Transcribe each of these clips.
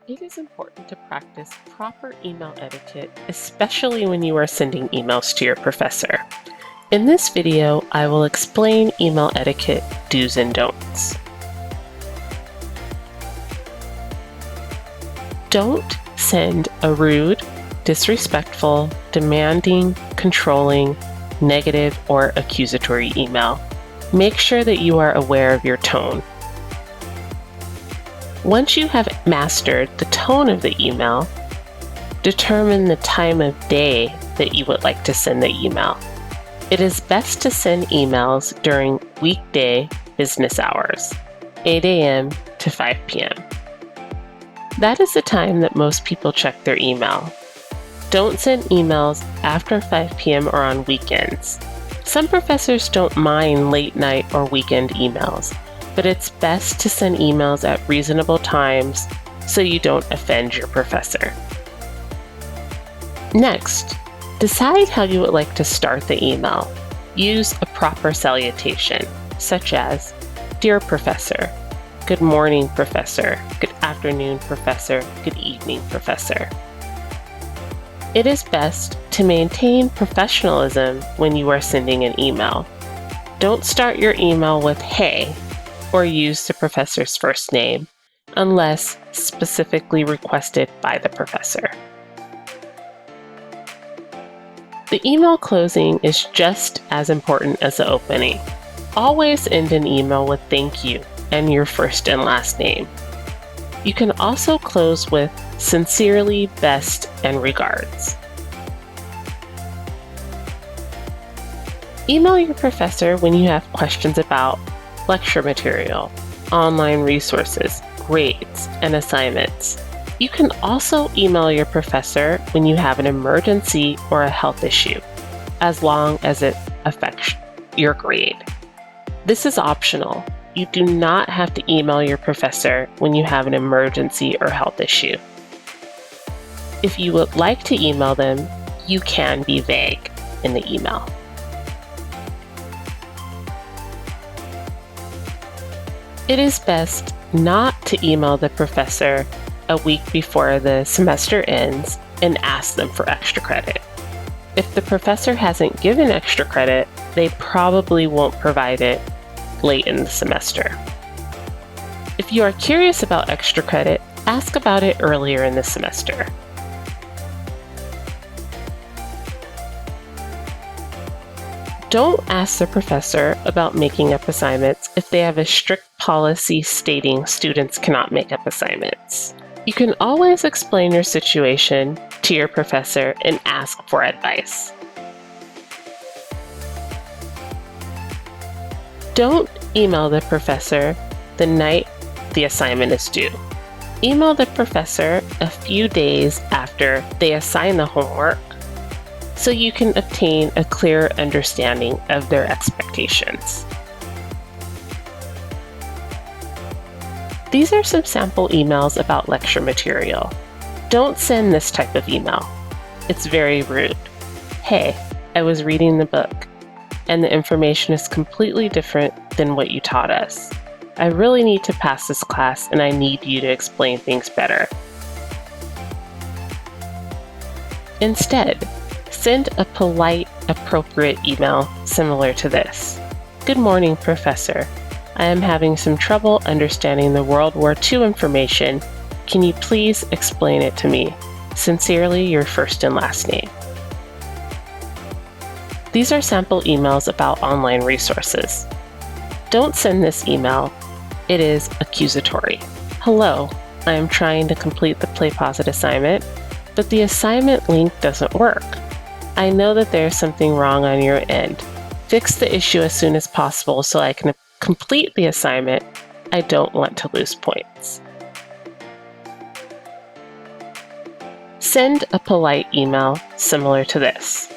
It is important to practice proper email etiquette, especially when you are sending emails to your professor. In this video, I will explain email etiquette do's and don'ts. Don't send a rude, disrespectful, demanding, controlling, negative, or accusatory email. Make sure that you are aware of your tone. Once you have mastered the tone of the email, determine the time of day that you would like to send the email. It is best to send emails during weekday business hours, 8 a.m. to 5 p.m. That is the time that most people check their email. Don't send emails after 5 p.m. or on weekends. Some professors don't mind late night or weekend emails, but it's best to send emails at reasonable times so you don't offend your professor. Next, decide how you would like to start the email. Use a proper salutation, such as, "Dear Professor," "Good morning, Professor," "Good afternoon, Professor," "Good evening, Professor." It is best to maintain professionalism when you are sending an email. Don't start your email with "Hey," or use the professor's first name, unless specifically requested by the professor. The email closing is just as important as the opening. Always end an email with "Thank you" and your first and last name. You can also close with "Sincerely, best, and regards." Email your professor when you have questions about lecture material, online resources, grades, and assignments. You can also email your professor when you have an emergency or a health issue, as long as it affects your grade. This is optional. You do not have to email your professor when you have an emergency or health issue. If you would like to email them, you can be vague in the email. It is best not to email the professor a week before the semester ends and ask them for extra credit. If the professor hasn't given extra credit, they probably won't provide it late in the semester. If you are curious about extra credit, ask about it earlier in the semester. Don't ask the professor about making up assignments if they have a strict policy stating students cannot make up assignments. You can always explain your situation to your professor and ask for advice. Don't email the professor the night the assignment is due. Email the professor a few days after they assign the homework so you can obtain a clear understanding of their expectations. These are some sample emails about lecture material. Don't send this type of email. It's very rude. "Hey, I was reading the book, and the information is completely different than what you taught us. I really need to pass this class, and I need you to explain things better." Instead, send a polite, appropriate email similar to this. "Good morning, Professor. I am having some trouble understanding the World War II information. Can you please explain it to me? Sincerely, your first and last name." These are sample emails about online resources. Don't send this email. It is accusatory. "Hello, I am trying to complete the PlayPosit assignment, but the assignment link doesn't work. I know that there's something wrong on your end. Fix the issue as soon as possible so I can complete the assignment. I don't want to lose points." Send a polite email similar to this.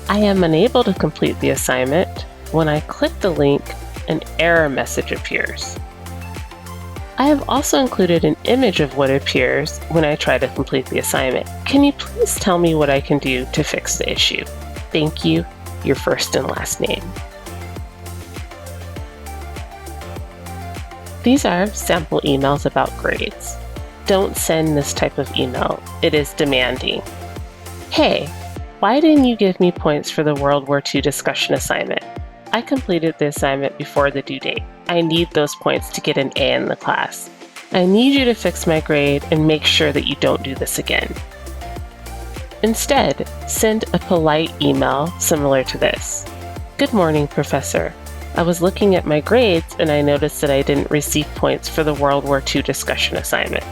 "I am unable to complete the assignment. When I click the link, an error message appears. I have also included an image of what appears when I try to complete the assignment. Can you please tell me what I can do to fix the issue? Thank you, your first and last name." These are sample emails about grades. Don't send this type of email. It is demanding. Hey, why didn't you give me points for the World War II discussion assignment? I completed the assignment before the due date. I need those points to get an A in the class. I need you to fix my grade and make sure that you don't do this again. Instead, send a polite email similar to this. Good morning, Professor. I was looking at my grades and I noticed that I didn't receive points for the World War II discussion assignment.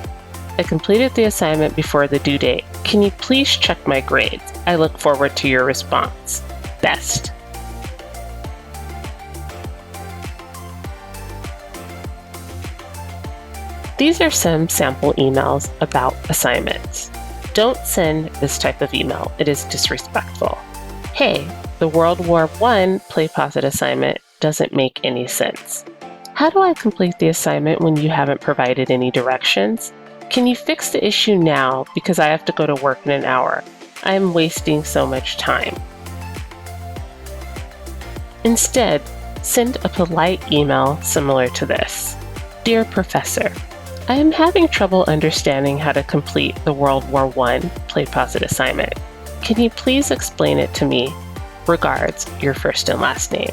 I completed the assignment before the due date. Can you please check my grades? I look forward to your response. Best. These are some sample emails about assignments. Don't send this type of email. It is disrespectful. Hey, the World War I play pause it assignment doesn't make any sense. How do I complete the assignment when you haven't provided any directions? Can you fix the issue now because I have to go to work in an hour? I am wasting so much time. Instead, send a polite email similar to this. Dear Professor, I am having trouble understanding how to complete the World War I play pause it assignment. Can you please explain it to me? Regards, your first and last name.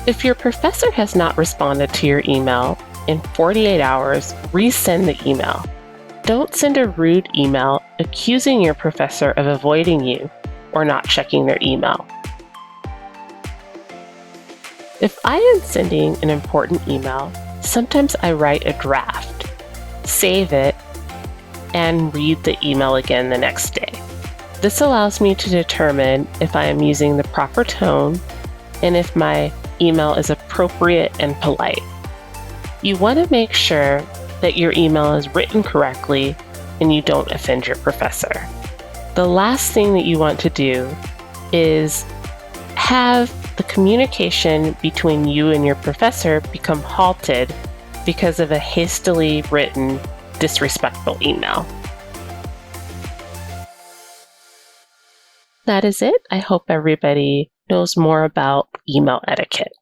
If your professor has not responded to your email in 48 hours, resend the email. Don't send a rude email accusing your professor of avoiding you or not checking their email. If I am sending an important email, sometimes I write a draft, save it, and read the email again the next day. This allows me to determine if I am using the proper tone and if my email is appropriate and polite. You want to make sure that your email is written correctly and you don't offend your professor. The last thing that you want to do is have the communication between you and your professor become halted because of a hastily written, disrespectful email. That is it. I hope everybody knows more about email etiquette.